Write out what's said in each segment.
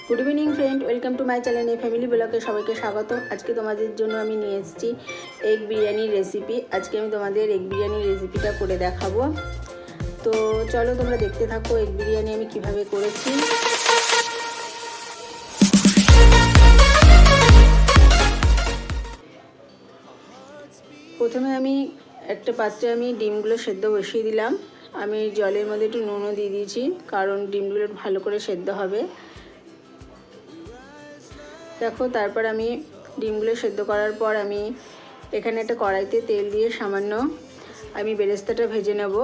Good evening friend, welcome to my channel A family ব্লগে সবাইকে স্বাগত। আজকে তোমাদের জন্য আমি নিয়ে এসেছি এগ বিরিয়ানির রেসিপি। আজকে আমি তোমাদের এগ বিরিয়ানির রেসিপিটা করে দেখাবো। তো চলো তোমরা দেখতে থাকো এগ বিরিয়ানি আমি কিভাবে করেছি। প্রথমে আমি একটা পাত্রে আমি ডিমগুলো সেদ্ধ বসিয়ে দিলাম। আমি জলের মধ্যে একটু নুনও দিয়ে দিয়েছি, কারণ ডিমগুলো ভালো করে সেদ্ধ হবে। দেখো, তারপর আমি ডিমগুলো সেদ্ধ করার পর আমি এখানে একটা কড়াইতে তেল দিয়ে সামান্য আমি বেরেস্তাটা ভেজে নেব।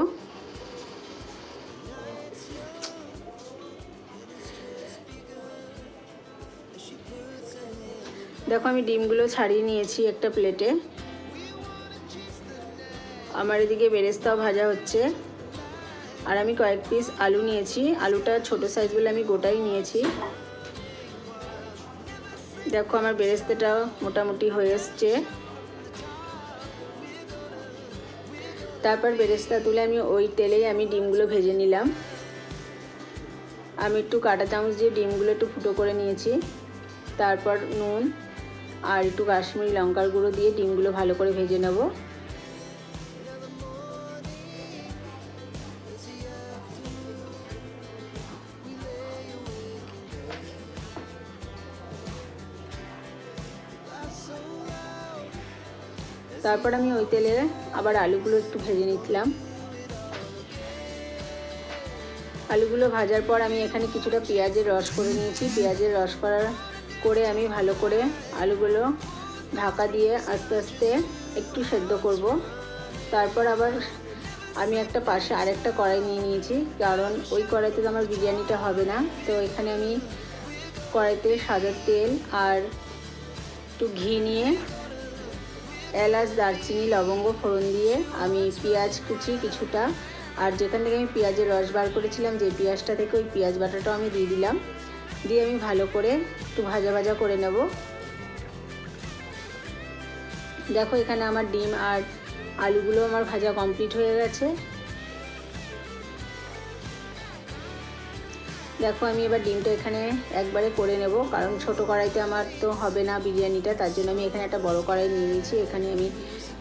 দেখো, আমি ডিমগুলো ছাড়িয়ে নিয়েছি একটা প্লেটে। আমার এদিকে বেরেস্তাও ভাজা হচ্ছে। আর আমি কয়েক পিস আলু নিয়েছি, আলুটা ছোট সাইজ বলে আমি গোটাই নিয়েছি। দেখো, আমার বেরেস্তাটাও মোটামুটি হয়ে এসছে। তারপর বেরেস্তা তুলে আমি ওই তেলেই আমি ডিমগুলো ভেজে নিলাম। আমি একটু কাঁটা চামচ দিয়ে ডিমগুলো একটু ফুটো করে নিয়েছি। তারপর নুন আর একটু কাশ্মীরি লঙ্কার গুঁড়ো দিয়ে ডিমগুলো ভালো করে ভেজে নেব। তারপর আমি ওই তেলে আবার আলুগুলো একটু ভেজে নিলাম। আলুগুলো ভাজার পর আমি এখানে কিছুটা পেঁয়াজের রস করে নিয়েছি। পেঁয়াজের রস করে আমি ভালো করে আলুগুলো ঢাকা দিয়ে আস্তে আস্তে একটু সেদ্ধ করব। তারপর আবার আমি একটা পাশে আরেকটা কড়াই নিয়ে নিয়েছি, কারণ ওই কড়াইতে তো আমার বিরিয়ানিটা হবে না। তো এখানে আমি কড়াইতে সাদা তেল আর একটু ঘি নিয়ে এলাচ, দারচিনি, লবঙ্গ ফোড়ন দিয়ে আমি পেঁয়াজ কুচি কিছুটা, আর যেখান থেকে আমি পেঁয়াজের রস বার করেছিলাম যে পেঁয়াজটা থেকে, ওই পেঁয়াজ বাটাটাও আমি দিয়ে দিলাম। দিয়ে আমি ভালো করে একটু ভাজা ভাজা করে নেব। দেখো, এখানে আমার ডিম আর আলুগুলো আমার ভাজা কমপ্লিট হয়ে গেছে। দেখো, আমি এবার ডিমটা এখানে একবারে করে নেব, কারণ ছোট কড়াইতে আমার তো হবে না বিরিয়ানিটা। তার জন্য আমি এখানে একটা বড় কড়াই নিয়ে নিয়েছি। এখানে আমি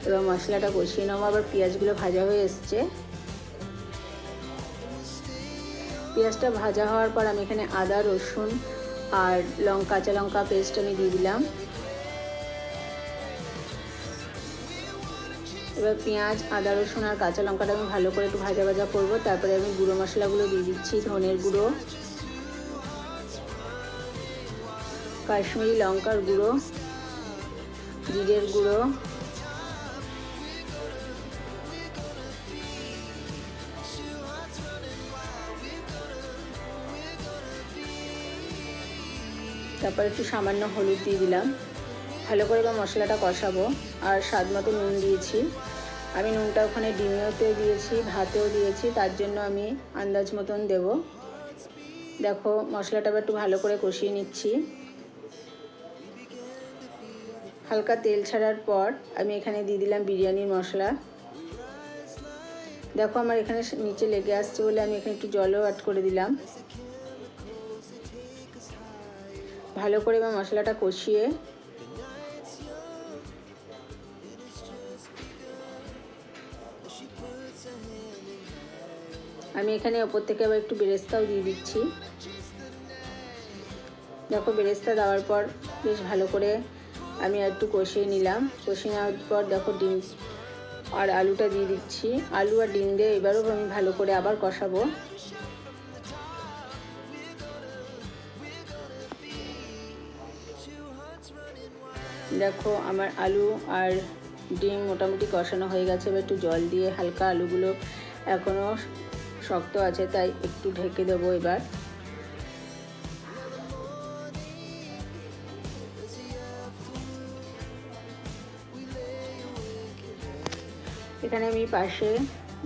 এবার মশলাটা কষিয়ে নেবো। আবার পেঁয়াজগুলো ভাজা হয়ে এসছে। পেঁয়াজটা ভাজা হওয়ার পর আমি এখানে আদা, রসুন আর কাঁচা লঙ্কা পেস্ট আমি দিয়ে দিলাম। এবার পেঁয়াজ, আদা, রসুন আর কাঁচা লঙ্কাটা আমি ভালো করে একটু ভাজা ভাজা করবো। তারপরে আমি গুঁড়ো মশলাগুলো দিয়ে দিচ্ছি। ধনের গুঁড়ো, কাশ্মীরি লঙ্কার গুঁড়ো, জিরের গুঁড়ো, তারপর একটু সামান্য হলুদ দিয়ে দিলাম। ভালো করে এবার মশলাটা কষাবো। আর স্বাদ মতো নুন দিয়েছি। আমি নুনটা ওখানে ডিমেতেও দিয়েছি, ভাতেও দিয়েছি, তার জন্য আমি আন্দাজ মতন দেব। দেখো, মশলাটা একটু ভালো করে কষিয়ে নিচ্ছি। হালকা তেল ছাড়ার পর আমি এখানে দিয়ে দিলাম বিরিয়ানির মশলা। দেখো, আমার এখানে নিচে লেগে আসছে বলে আমি এখানে একটু জলও অ্যাড করে দিলাম। ভালো করে এবার মশলাটা কষিয়ে আমি এখানে ওপর থেকে আবার একটু বেরেস্তাও দিয়ে দিচ্ছি। দেখো, বেরেস্তা দেওয়ার পর বেশ ভালো করে আমি একটু কষিয়ে নিলাম। কষিয়ে নেওয়ার পর দেখো ডিম আর আলুটা দিয়ে দিচ্ছি। আলু আর ডিম দিয়ে এবারও আমি ভালো করে আবার কষাবো। দেখো, আমার আলু আর ডিম মোটামুটি কষানো হয়ে গেছে। এবার একটু জল দিয়ে হালকা, আলুগুলো এখনও শক্ত আছে তাই একটু ঢেকে দেবো। এবার এখানে আমি পাশে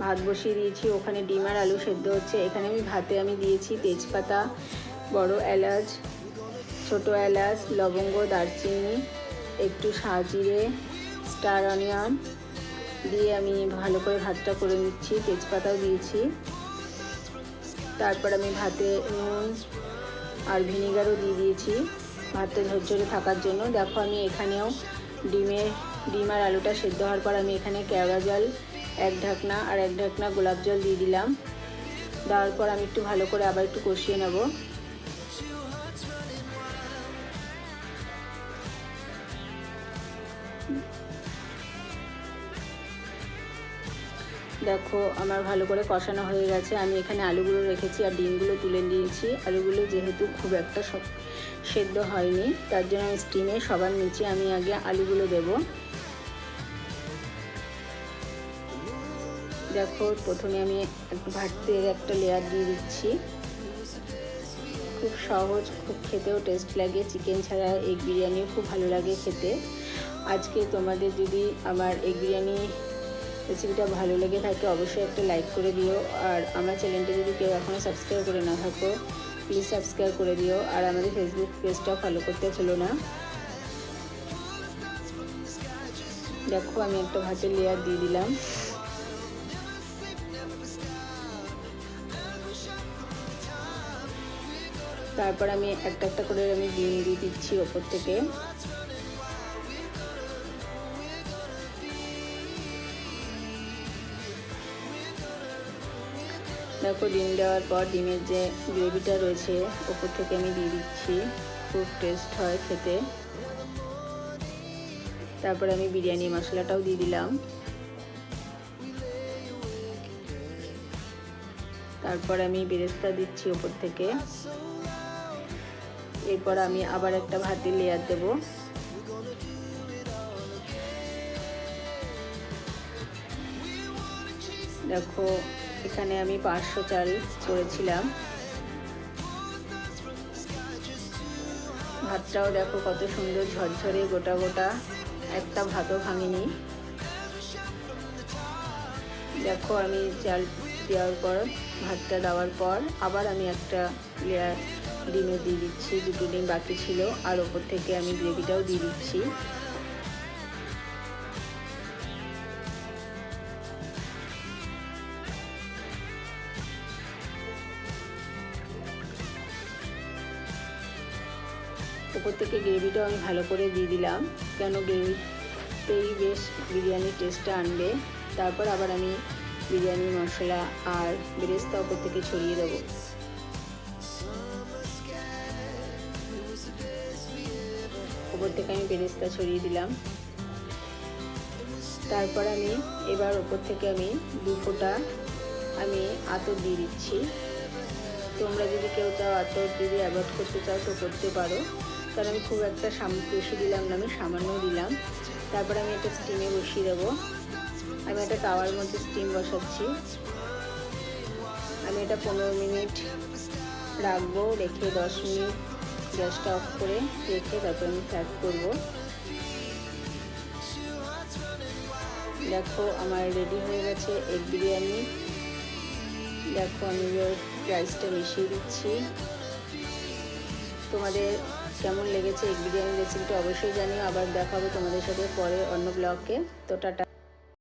ভাত বসিয়ে দিয়েছি, ওখানে ডিম আর আলু সেদ্ধ হচ্ছে। এখানে আমি ভাতে দিয়েছি তেজপাতা, বড় এলাচ, ছোট এলাচ, লবঙ্গ, দারচিনি, একটু সাজিরে, স্টার অনিয়ন দিয়ে আমি ভালো করে ভাতটা করে নিচ্ছি। তেজপাতাও দিয়েছি। তারপর আমি ভাতে নুন, আর ভিনিগারও দিয়ে দিয়েছি ভাতটা ঝরঝরে থাকার জন্য। দেখো আমি এখানেও ডিম আর আলুটা সেদ্ধ হওয়ার পর আমি এখানে কেওড়া জল 1 ঢাকনা আর 1 ঢাকনা গোলাপ জল দিয়ে দিলাম। দেওয়ার পর আমি একটু ভালো করে আবার একটু কষিয়ে নেব। দেখো আমার ভালো করে কষানো হয়ে গেছে। আমি এখানে আলুগুলো রেখেছি আর ডিমগুলো তুলে নিয়েছি। আলুগুলো যেহেতু খুব একটা সেদ্ধ হয়নি, তার জন্য স্টিমে সবার নিচে আমি আগে আলুগুলো দেব। দেখো প্রথমে আমি ভাতের একটা লেয়ার দিয়ে দিচ্ছি। খুব সহজ, খুব খেতেও টেস্ট লাগে। চিকেন ছাড়া এগ বিরিয়ানিও খুব ভালো লাগে খেতে। আজকে তোমাদের যদি আমার এগ বিরিয়ানি রেসিপিটা ভালো লেগে থাকে অবশ্যই একটা লাইক করে দিও। আর আমার চ্যানেলটা যদি কেউ এখনও সাবস্ক্রাইব করে না থাকো প্লিজ সাবস্ক্রাইব করে দিও। আর আমাদের ফেসবুক পেজটা ফলো করতে ভুলো না। দেখো আমি একটা ভাতের লেয়ার দিয়ে দিলাম। তারপর আমি একটা একটা করে আমি ডিম দিয়ে দিচ্ছি ওপর থেকে। দেখো ডিম দেওয়ার পর ডিমের যে গ্রেভিটা রয়েছে ওপর থেকে আমি দিয়ে দিচ্ছি। খুব টেস্ট হয় খেতে। তারপর আমি বিরিয়ানি মশলাটাও দিয়ে দিলাম। তারপর আমি বেরেস্তা দিচ্ছি ওপর থেকে। এরপর আমি আবার একটা ভাতের লেয়ার দেব। দেখো এখানে আমি 500 চাল করেছিলাম। ভাতটাও দেখো কত সুন্দর ঝরঝরে গোটা গোটা, একটা ভাতও ভাঙেনি। দেখো আমি চাল দেওয়ার পর ভাতটা দেওয়ার পর আবার আমি একটা লেয়ার ডিমে দিয়ে দিচ্ছি। 2টো ডিম বাকি ছিল আর ওপর থেকে আমি গ্রেভিটাও দিয়ে দিচ্ছি। ওপর থেকে গ্রেভিটাও আমি ভালো করে দিয়ে দিলাম, কেন গ্রেভিতেই বেশ বিরিয়ানির টেস্টটা আনবে। তারপর আবার আমি বিরিয়ানি মশলা আর বেরেস্তা ওপর থেকে ছড়িয়ে দেবো। ওপর থেকে আমি বেরেস্তা ছড়িয়ে দিলাম। তারপর আমি এবার ওপর থেকে আমি 2 ফোঁটা আমি আতর দিয়ে দিচ্ছি। তোমরা যদি কেউ চাও আতর যদি অ্যাভয়েড করতে চাও তো করতে পারো, কারণ আমি খুব একটা বেশি দিলাম না, আমি সামান্য দিলাম। তারপর আমি এটা স্টিমে বসিয়ে দেবো। আমি একটা তাওয়ার মধ্যে স্টিম বসাচ্ছি। আমি এটা 15 মিনিট রাখবো, রেখে 10 মিনিট গ্যাসটা অফ করে রেখে তারপর আমি সার্ভ করবো। দেখো আমার রেডি হয়ে গেছে এগ বিরিয়ানি। দেখো আমি রাইসটা মিশিয়ে দিচ্ছি। তোমাদের কেমন লেগেছে এগ বিরিয়ানি রেসিপিটা অবশ্যই জানিও। আবার দেখাবো তোমাদের সাথে পরে অন্য ব্লগে। তো টাটা।